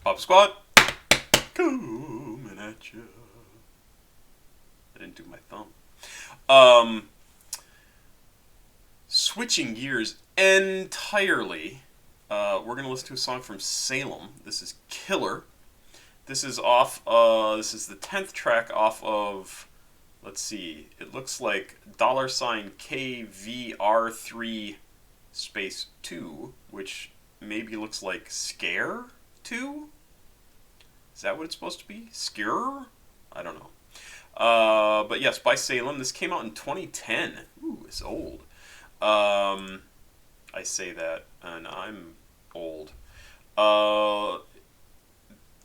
Pop Squad, coming at you. I didn't do my thumb. Um, Switching gears entirely, we're gonna listen to a song from Salem. This is Killer. This is off. This is the 10th track off of. Let's see. It looks like $KVR3 space 2, which maybe looks like Scare 2? Is that what it's supposed to be? Scare? I don't know. But yes, by Salem. This came out in 2010. Ooh, it's old. I say that, and I'm old. Uh,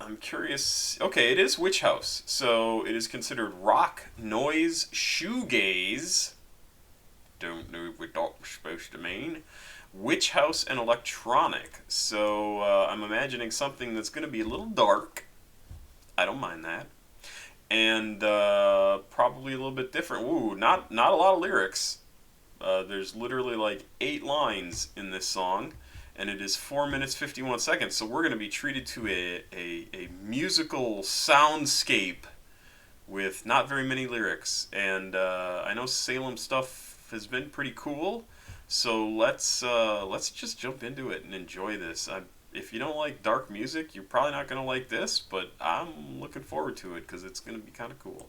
I'm curious. Okay, it is Witch House, so it is considered rock, noise, shoegaze. Don't know what that's supposed to mean. Witch House and electronic. So I'm imagining something that's going to be a little dark. I don't mind that. And probably a little bit different. Ooh, not a lot of lyrics. There's literally like 8 lines in this song, and it is 4 minutes 51 seconds. So we're going to be treated to a musical soundscape with not very many lyrics. And I know Salem stuff has been pretty cool, so let's just jump into it and enjoy this. If you don't like dark music, you're probably not going to like this, but I'm looking forward to it because it's going to be kind of cool.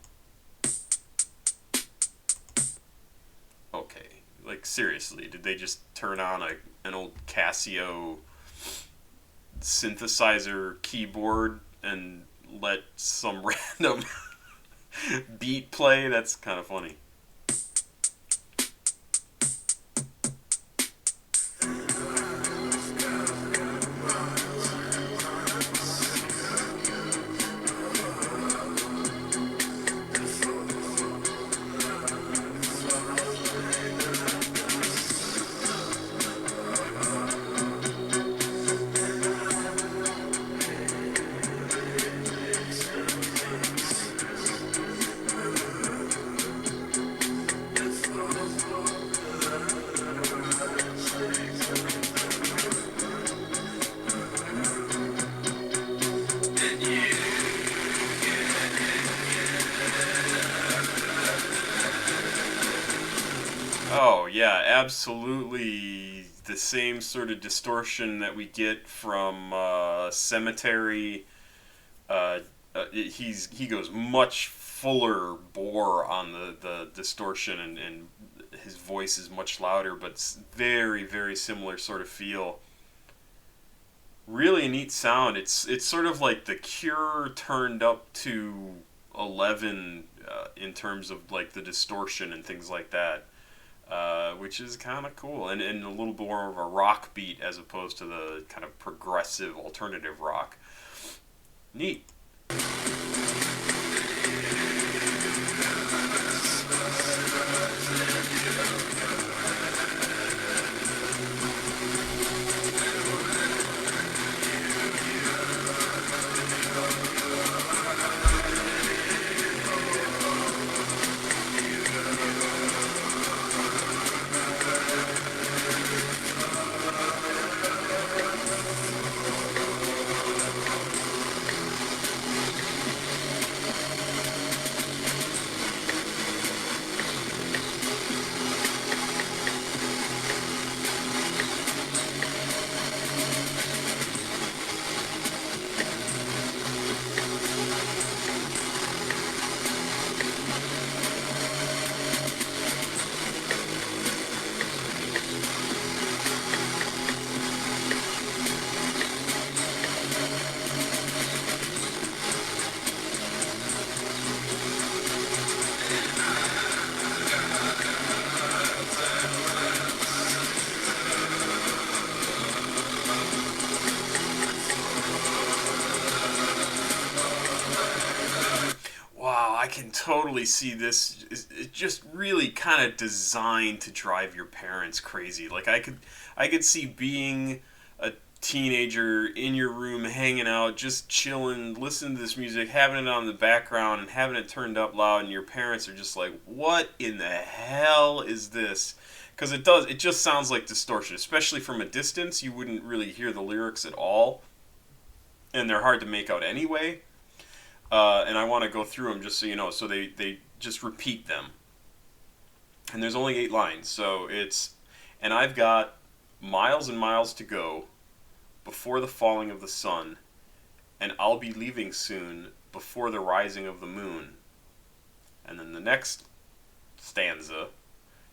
Okay, like seriously, did they just turn on an old Casio synthesizer keyboard and let some random beat play? That's kind of funny. Oh yeah, absolutely the same sort of distortion that we get from Cemetery. He goes much fuller bore on the distortion, and his voice is much louder, but it's very similar sort of feel. Really neat sound. It's sort of like the Cure turned up to 11 in terms of like the distortion and things like that. Which is kind of cool, and a little more of a rock beat as opposed to the kind of progressive alternative rock. Neat. Wow, I can totally see this. It's just really kind of designed to drive your parents crazy. Like I could see being a teenager in your room, hanging out, just chilling, listening to this music, having it on in the background, and having it turned up loud, and your parents are just like, "What in the hell is this?" Because it just sounds like distortion, especially from a distance. You wouldn't really hear the lyrics at all, and they're hard to make out anyway. And I want to go through them just so you know. So they just repeat them, and there's only 8 lines. So and I've got miles and miles to go before the falling of the sun, and I'll be leaving soon before the rising of the moon. And then the next stanza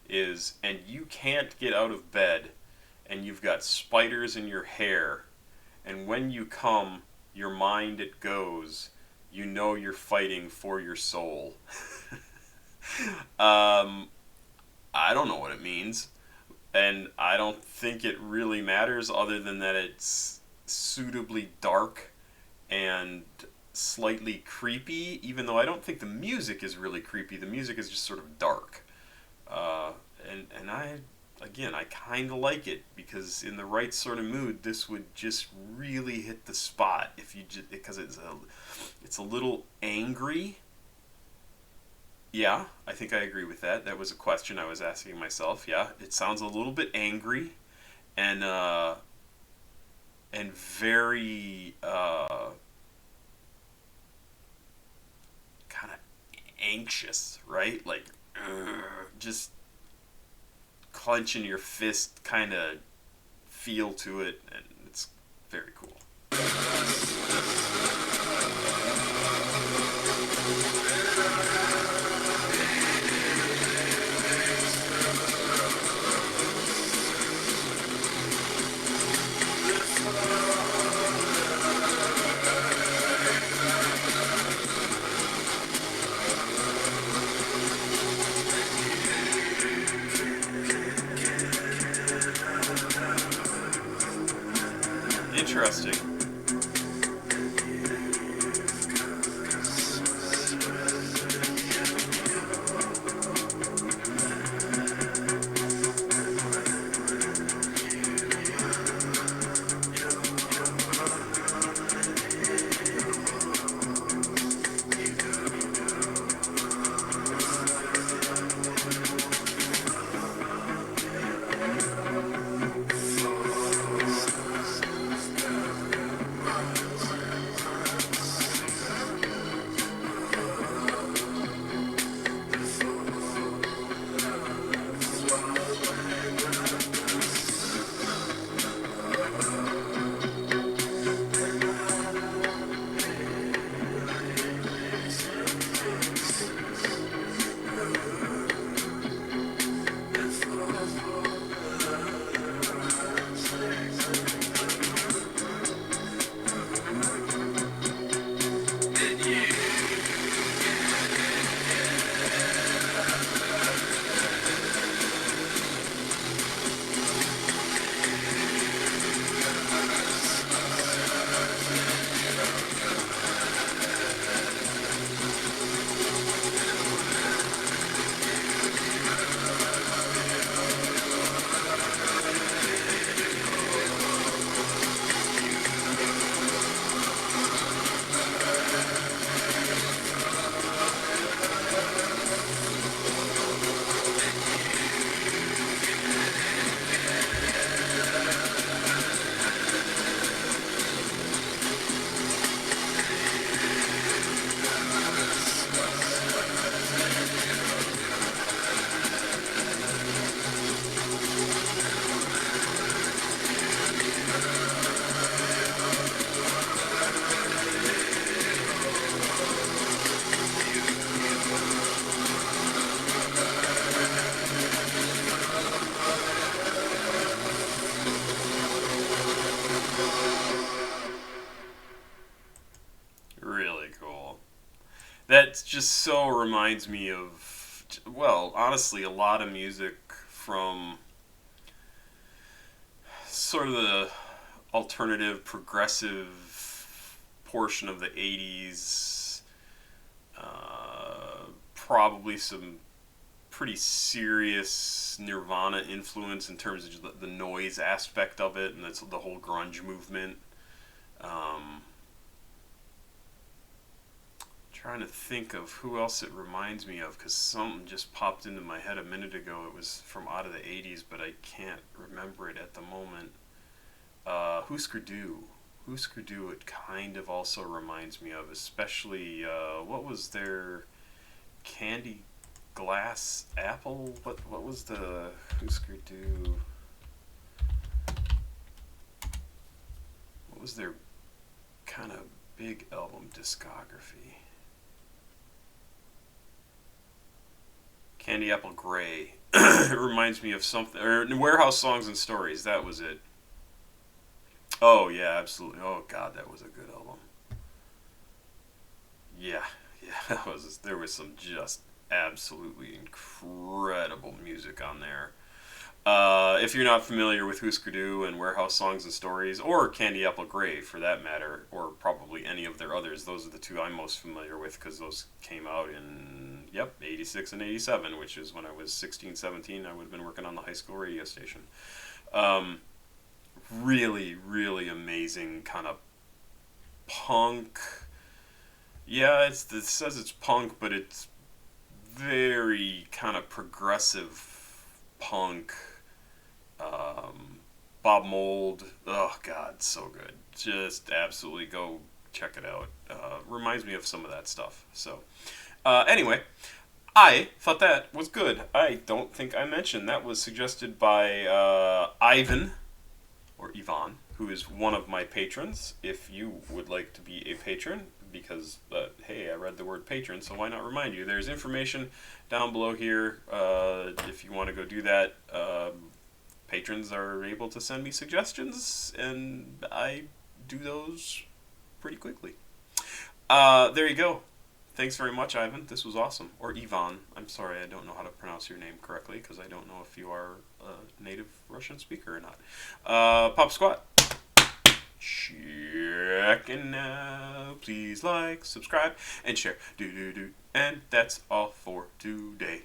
is, and you can't get out of bed, and you've got spiders in your hair, and when you come, your mind it goes, you know you're fighting for your soul. um, I don't know what it means, and I don't think it really matters other than that it's suitably dark and slightly creepy, even though I don't think the music is really creepy. The music is just sort of dark. Uh, and I kind of like it because in the right sort of mood, this would just really hit the spot if you just because it's a little angry. Yeah, I think I agree with that. That was a question I was asking myself. Yeah, it sounds a little bit angry and very kind of anxious, right? Like just clenching your fist kind of feel to it, and it's very cool. Interesting. Really cool. That just so reminds me of, well, honestly, a lot of music from sort of the alternative progressive portion of the 80s. Probably some pretty serious Nirvana influence in terms of the noise aspect of it, and that's the whole grunge movement. Um, Trying to think of who else it reminds me of, because something just popped into my head a minute ago. It was from out of the 80s, but I can't remember it at the moment. Husker Du. Husker Du it kind of also reminds me of, especially what was their candy glass apple? What was the Husker Du? What was their kind of big album discography? Candy Apple Gray. It reminds me of something. Or Warehouse Songs and Stories. That was it. Oh yeah, absolutely. Oh god, that was a good album. Yeah, yeah, that was. There was some just absolutely incredible music on there. If you're not familiar with Husker Du and Warehouse Songs and Stories, or Candy Apple Gray for that matter, or probably any of their others, those are the two I'm most familiar with because those came out in, yep, 86 and 87, which is when I was 16, 17. I would have been working on the high school radio station. Um, Really, really amazing kind of punk. Yeah, it says it's punk, but it's very kind of progressive punk. Um, Bob Mold. Oh God, so good. Just absolutely go check it out. Reminds me of some of that stuff. So, anyway, I thought that was good. I don't think I mentioned that was suggested by Ivan or Yvonne, who is one of my patrons. If you would like to be a patron, because hey, I read the word patron, so why not remind you? There's information down below here if you want to go do that. Patrons are able to send me suggestions, and I do those pretty quickly. There you go. Thanks very much, Ivan. This was awesome. Or Ivan. I'm sorry, I don't know how to pronounce your name correctly because I don't know if you are a native Russian speaker or not. Pop Squat. Checking now. Please like, subscribe, and share. Do do do. And that's all for today.